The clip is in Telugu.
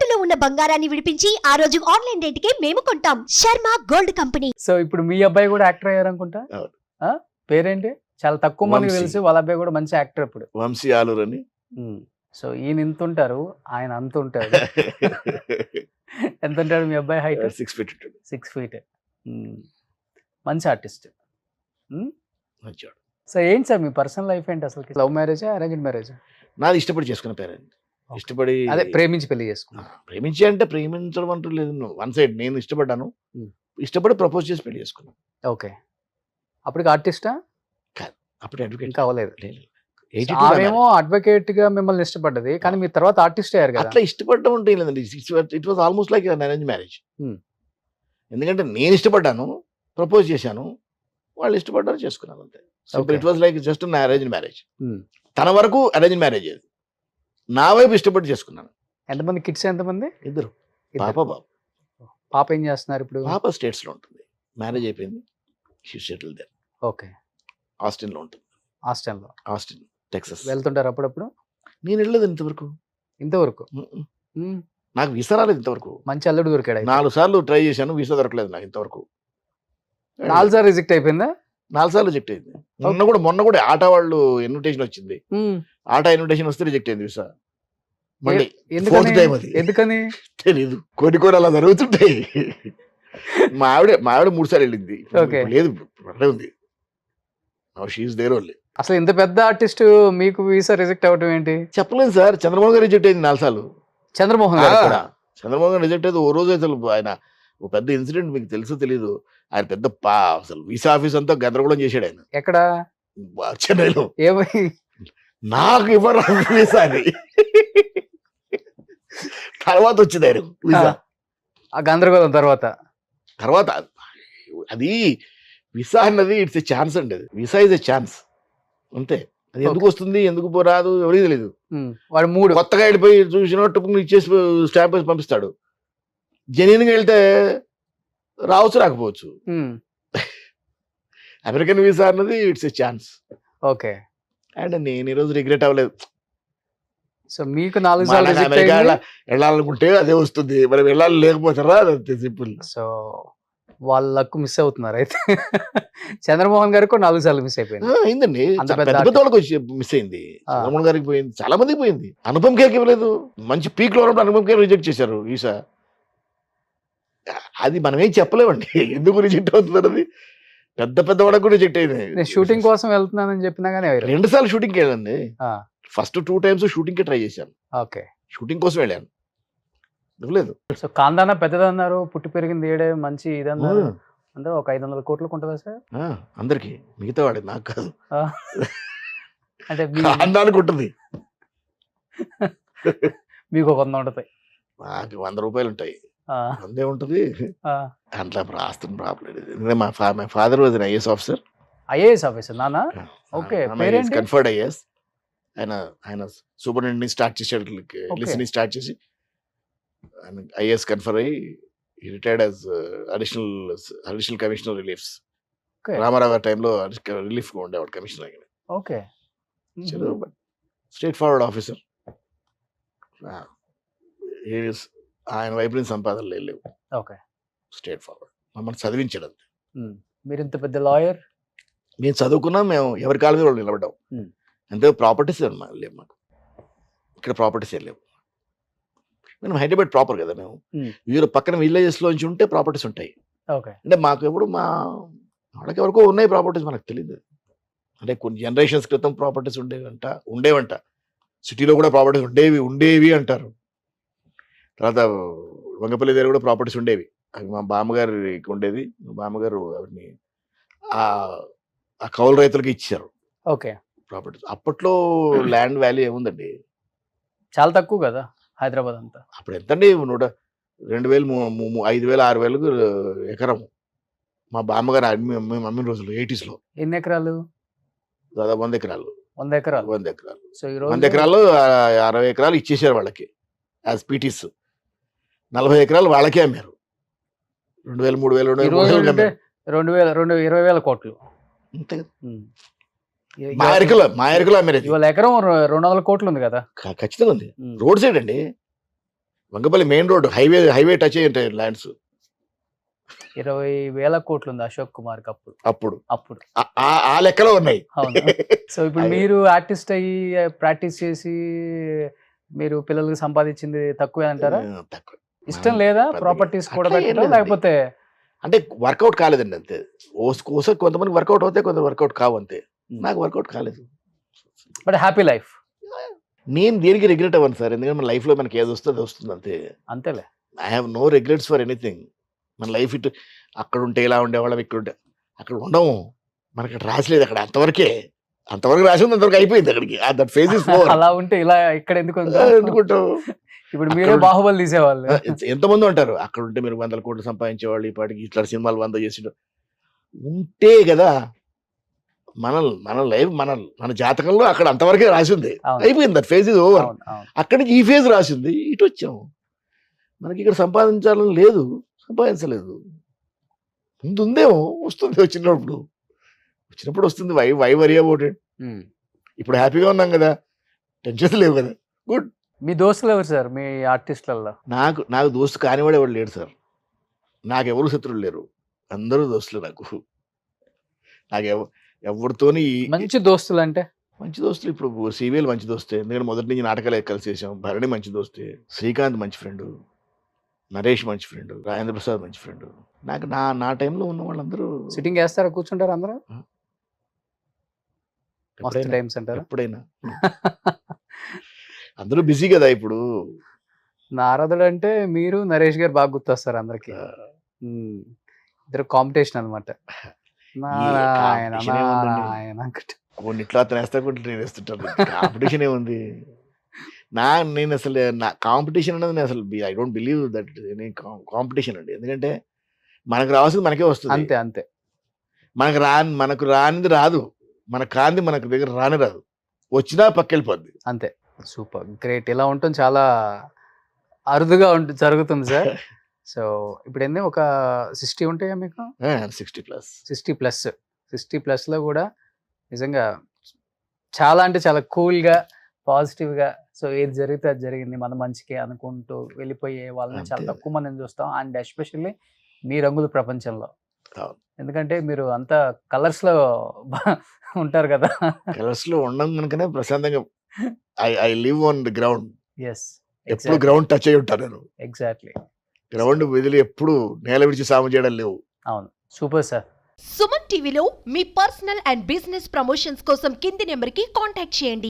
తాకట్టులో ఉన్న బంగారాన్ని విడిపించి ఆ రోజు ఆన్లైన్ రేటుకే మేము కొంటాం. Sharma gold company. సో ఇప్పుడు మీ అబ్బాయి కూడా యాక్టర్ అయ్యారనుకుంటా. అవును. పేరేంటి? చాలా తక్కువ మందికి వంశీ. తెలుసు వాళ్ళ అబ్బాయి కూడా మంచి యాక్టర్ ఇప్పుడు. వంశీ ఆలూర్ అని. సో ఈయన ఇంత ఉంటారు, ఆయన అంత ఉంటాడు. ఎంత ఉంటాడు మీ అబ్బాయి హైట్? 6 feet ఉంటాడు. 6 feet. మంచి ఆర్టిస్ట్. మంచివాడు. సో ఏంటి సార్ మీ పర్సనల్ లైఫ్ ఏంటి అసలు? లవ్ మ్యారేజా అరేంజ్డ్ మ్యారేజా? నాది ఇష్టపడి చేసుకున్న పేరెంట్. ఇష్టపడి అదే ప్రేమించి పెళ్లి చేసుకున్నా. ప్రేమించి అంటే ప్రేమించడం అంటూ లేదు. వన్ సైడ్ నేను ఇష్టపడ్డాను, ఇష్టపడి ప్రపోజ్ చేసి పెళ్లి చేసుకున్నాను. ఓకే. అప్పటికి ఆర్టిస్టా? అప్పుడు అడ్వకేట్ ఇంకా అవ్వలేదు. లేదు. ఆమెమో అడ్వకేట్ గా మిమ్మల్ని ఇష్టపడ్డది, కానీ మీరు తర్వాత ఆర్టిస్ట్ అయ్యారు కదా. అట్లా ఇష్టపడడం అంటే లేదండి. It was almost like arrange marriage. ఎందుకంటే నేను ఇష్టపడ్డాను, ప్రపోజ్ చేశాను, వాళ్ళు ఇష్టపడ్డారు, చేసుకున్నాను అంతే. It was like just arrange marriage. తన వరకు అరేంజ్ మ్యారేజ్. నా వైపు ఇష్టపడి చేసుకున్నాను. ఎంతమంది కిడ్స్? ఎంతమంది? ఇద్దరు, పాప బాబు. పాప ఏం చేస్తున్నారు ఇప్పుడు? పాప స్టేట్స్ లో ఉంటుంది. మ్యారేజ్ అయిపోయింది. She settle there. Okay. Austin లో ఉంటుంది. హాస్టల్లో? Austin, Texas. వెళ్తుంటారు అప్పుడప్పుడు? నేను వెళ్ళలేదు ఇంతవరకు. ఇంతవరకు నాకు వీసా రాలేదు ఇంతవరకు. మంచి అల్లుడు దొరికాడు. 4 సార్లు ట్రై చేశాను, వీసా దొరకలేదు నాకు ఇంతవరకు. 4 సార్లు రిజెక్ట్ అయిపోయిందా? 4 సార్లు రిజెక్ట్ అయింది. మొన్న కూడా ఆటా వాళ్ళు ఇన్విటేషన్ వచ్చింది. ఆటా ఇన్విటేషన్ వస్తే రిజెక్ట్ అయింది వీసా. మళ్ళీ ఎందుకని తెలీదు. కొన్ని అలా జరుగుతుంటాయి. మా ఆవిడ 3 సార్లు వెళ్ళింది. లేదు ఉంది. She's there only. అసలు ఇంత పెద్ద ఆర్టిస్ట్ మీకు వీసా రిజెక్ట్ అవ్వడం ఏంటి? చెప్పలేదు సార్. చంద్రమోహన్ గారు రిజెక్ట్ అయింది 4 సార్లు. చంద్రమోహన్ గారు చంద్రమోహన్ గారు రిజెక్ట్ అయ్యేది ఓ రోజు. అసలు ఆయన ఒక పెద్ద ఇన్సిడెంట్ మీకు తెలుసో తెలీదు. ఆయన పెద్ద అసలు వీసా ఆఫీస్ అంతా గందరగోళం చేశాడు ఆయన. ఎక్కడ? చెన్నైలో. ఏమై నాకు ఇవ్వరు వీసా అని. తర్వాత వచ్చింది ఆయన వీసా. ఆ గందరగోళం తర్వాత అది వీసా అన్నది ఇట్స్ ఎ ఛాన్స్ అండి. అది వీసా ఇస్ ఎ ఛాన్స్ అంతే. అది ఎందుకు వస్తుంది, ఎందుకు రాదు ఎవరికి తెలియదు. వాడు 3 కొత్తగా వెళ్ళిపోయి చూసినట్టు ఇచ్చేసి స్టాంప్ వేసి పంపిస్తాడు. జెన్యున్ గా వెళ్తే రావచ్చు, రాకపోవచ్చు. అమెరికన్ వీసా అన్నది it's a chance. Okay. And నేను ఈరోజు రిగ్రెట్ అవ్వలేదు. సో మీకు 4 సార్లు అమెరికా వెళ్ళాలనుకుంటే అదే వస్తుంది, మరి వెళ్ళాలి లేకపోతారా, అంతే సింపుల్. సో వాళ్ళ లక్ మిస్ అవుతున్నారు అయితే. చంద్రమోహన్ గారికి 4 సార్లు మిస్ అయిపోయింది. అయిందండి. పెద్ద వాళ్ళకి మిస్ అయింది. చంద్రమోహన్ గారికి పోయింది, చాలా మందికి పోయింది. అనుపమ్ ఖేర్కి ఇవ్వలేదు. మంచి పీక్ లో ఉన్నప్పుడు అనుపమ్ ఖేర్ రిజెక్ట్ చేశారు వీసా. అది మనం ఏం చెప్పలేమండి ఎందుకు రిజెక్ట్ అవుతుంది. అది పెద్ద వాళ్ళకి కూడా రిజెక్ట్ అయింది. నేను షూటింగ్ కోసం వెళ్తున్నానని చెప్పినా కానీ 2 సార్లు షూటింగ్కి వెళ్ళండి. ఫస్ట్ 2 times షూటింగ్ కి ట్రై చేశాను. ఓకే. షూటింగ్ కోసం వెళ్ళాను, లేదు. సో కాందానా పెద్దదన్నారు, పుట్టి పెరిగింది ఏడే, మంచి ఇదన్నారు. అందరూ ఒక 500 కోట్లకు ఉంటుందా సార్? అందరికి, మిగతా వాడి నాకు కాదు. అంటే కాందానికి ఉంటుంది. మీకు 100 ఉంటుంది. నాకు 100 రూపాయలు ఉంటాయి. 100 ఉంటుంది. అట్లా రాస్తున్న ప్రాబ్లం. మా father was IAS officer. IAS officer నాన్న? ఓకే. Conferred IAS. ఆయన సూపరింటెండెంట్ స్టార్ట్ చేశాడు, లిసనింగ్ స్టార్ట్ చేసి ఐఏఎస్ కన్ఫర్ అయ్యి retired as additional commissioner reliefs. Ramarao గారి టైంలో రిలీఫ్ గా ఉండేవాడు commissioner. Okay. Straightforward officer. ఆయన వైపు నుంచి సంపాదనలు లేవు. ఓకే. Straightforward. మమ్మల్ని చదివించాడు అంతే. మీరు ఇంత పెద్ద లాయర్. మేము చదువుకున్నాం, మేము ఎవరి కాళ్ళ మీద వాళ్ళు నిలబడ్డాం అంతే. ప్రాపర్టీస్ లేవు మాకు ఇక్కడ. ప్రాపర్టీస్ ఏం లేవు. మేము హైదరాబాద్ ప్రాపర్ కదా. మేము వీరు పక్కన విలేజెస్ లోంచి ఉంటే ప్రాపర్టీస్ ఉంటాయి. అంటే మాకు ఎప్పుడు వాళ్ళకి ఎవరికో ఉన్నాయి ప్రాపర్టీస్, మనకు తెలియదు. అంటే కొన్ని జనరేషన్స్ క్రితం ప్రాపర్టీస్ ఉండేవంట. సిటీలో కూడా ప్రాపర్టీస్ ఉండేవి అంటారు. తర్వాత వంగపల్లి దగ్గర కూడా ప్రాపర్టీస్ ఉండేవి. అవి మా బామ్మగారికి ఉండేది. మా బామ్మగారు వాటిని ఆ కౌలు రైతులకి ఇచ్చారు. ఓకే. ప్రాపర్టీస్ అప్పట్లో ల్యాండ్ వాల్యూ ఏముందండి, చాలా తక్కువ కదా హైదరాబాద్ అంతా. అప్పుడు ఎంతండి, 2,000 5,000 6,000 ఎకరం. మా బామ్మగారు అమ్మిన రోజులు 80s లో. ఎన్ని ఎకరాలు? దాదాపు 100 ఎకరాలు. 100 ఎకరాలు. 100 ఎకరాలు. సో ఈ రోజు 100 ఎకరాలు 60 ఎకరాలు ఇచ్చేసారు వాళ్ళకి యాజ్ పీటీస్. 40 ఎకరాలు వాళ్ళకే అమ్మారు. 2,000 3,000 20,000 కోట్లు. అంతే కదా. మా ఎరుకలో అమ్మారు. ఇవాళ ఎకరం 200 కోట్లు ఉంది కదా. ఖచ్చితంగా ఉంది. రోడ్ సైడ్ అండి. Vangapalli main road highway touch అయ్యి ఉంటాయి ల్యాండ్స్ 20,000 కోట్లు ఉంది అశోక్ కుమార్ కి అప్పుడు అప్పుడు ఆ లెక్కలో ఉన్నాయి. అవును. సో ఇప్పుడు మీరు ఆర్టిస్ట్ అయ్యి ప్రాక్టీస్ చేసి మీరు పిల్లలకి సంపాదించింది తక్కువే అంటారా? తక్కువ. ఇష్టం లేదా పెద్దగా. ప్రాపర్టీస్ కూడా అట్లా ఏం పెట్టడం, లేదండి. లేకపోతే అంటే వర్కౌట్ కాలేదండి అంతే. ఓసారి కొంతమంది వర్కౌట్ అవుతాయి, కొంత వర్కౌట్ కావు అంతే. నాకు వర్కౌట్ కాలేదు. బట్ హ్యాపీ లైఫ్ నేను దేనికి రిగ్రెట్ అవ్వను సార్, ఎందుకంటే మన లైఫ్లో మనకి ఏది వస్తుంది అది వస్తుంది అంతే. అంతేలే. I have no regrets for anything. మన లైఫ్ ఇటు అక్కడ ఉంటే ఇలా ఉండేవాళ్ళం, ఇక్కడ ఉంటే అక్కడ ఉండము. మనకి అక్కడ రాసలేదు, అక్కడ అంతవరకు రాసి ఉంది, అంతవరకు అయిపోయింది. అక్కడికి దట్ ఫేజ్ ఇస్ ఓవర్. అలా ఉంటే ఇలా ఇక్కడ ఎందుకు ఎందుకుంటావు? ఇప్పుడు మీరే బాహుబలి తీసేవాళ్ళు. ఎంతమంది ఉంటారు అక్కడ ఉంటే, మీరు 100 కోట్లు సంపాదించేవాళ్ళు, ఈ పాటికి ఇట్లా సినిమాలు 100 చేసి ఉంటే కదా మన లైఫ్ మన జాతకంలో అక్కడ అంతవరకే రాసింది, అవును. అయిపోయింది. That phase is over. అవును, అవును. అక్కడి నుంచి ఈ ఫేజ్ రాసింది, ఇటు వచ్చాము. మనకి ఇక్కడ సంపాదించాలని లేదు, సంపాదించలేదు. ముందు ఉందేమో, వస్తుంది వచ్చినప్పుడు వస్తుంది. Why worry about it. Um. ఇప్పుడు హ్యాపీగా ఉన్నాం కదా, టెన్షన్ లేవు కదా, గుడ్. మీ దోస్తులు ఎవరు సార్ మీ ఆర్టిస్టులలో? నాకు దోస్తు కానివాడు ఎవరు లేడు సార్. నాకు ఎవరు శత్రువులు లేరు, అందరూ దోస్తులు. నాకు ఎవరితోని మంచి దోస్తులు అంటే? మంచి దోస్తులు ఇప్పుడు సివిఎల్ మంచి దోస్తే, ఎందుకంటే మొదటి నుంచి నాటకాలు కలిసి చేసాం. భరణి మంచి దోస్తే, శ్రీకాంత్ మంచి ఫ్రెండ్, నరేష్ మంచి ఫ్రెండ్, రాజేంద్ర ప్రసాద్ మంచి ఫ్రెండ్. నాకు నా టైంలో ఉన్న వాళ్ళందరూ సిట్టింగ్ వేస్తారా, కూర్చుంటారు అందరూ? మస్తు టైమ్స్ అంటారు ఎప్పుడైనా. అందరూ బిజీ కదా ఇప్పుడు. నారదుడు అంటే మీరు నరేష్ గారు బాగా గుర్తొస్తారు అందరికి. ఇద్దరు కాంపిటీషన్ అనమాట. నారాయణ competition ఏముందండి? నారాయణ అనుకుంటా. కొన్నిట్లో అతను వేస్తా, కొన్నిట్లో నేను వేస్తుంటాను. కాంపిటీషన్ ఏముంది? నేను అసలు నా కాంపిటీషన్ అనేది నేను అసలు I don't believe that competition అండి. ఎందుకంటే మనకు రావాల్సింది మనకే వస్తుంది. అంతే అంతే. మనకు రానిది రాదు, మనకు కానిది మనకు దగ్గర రాదు. వచ్చినా పక్కెళ్ళిపోద్ది అంతే. Super great. ఇలా ఉంటుంది, చాలా అరుదుగా జరుగుతుంది సార్. సో ఇప్పుడు ఎన్ని ఒక 60 ఉంటాయా మీకు? 60+. 60+ లో కూడా నిజంగా చాలా అంటే చాలా కూల్గా, పాజిటివ్గా, సో ఏది జరిగితే అది జరిగింది మన మంచికే అనుకుంటూ వెళ్ళిపోయే వాళ్ళని చాలా అంతే. తక్కువ మందిని చూస్తాం. అండ్ ఎస్పెషల్లీ మీ రంగుల ప్రపంచంలో, అవును. ఎందుకంటే మీరు అంతా కలర్స్లో ఉంటారు కదా. కలర్స్ లో ఉండడం కనుకనే ప్రశాంతంగా I live on the ground. Yes, ఎప్పుడు గ్రౌండ్ టచ్ అయ్యి ఉంటాను నేను. ఎగ్జాక్ట్లీ. గ్రౌండ్ వదిలి ఎప్పుడు నేల విడిచి సాగు చేయడం లేవు. అవును, సూపర్ సార్. సుమన్ టీవీలో మీ పర్సనల్ అండ్ బిజినెస్ ప్రమోషన్స్ కోసం కింది నెంబర్కి కాంటాక్ట్ చేయండి.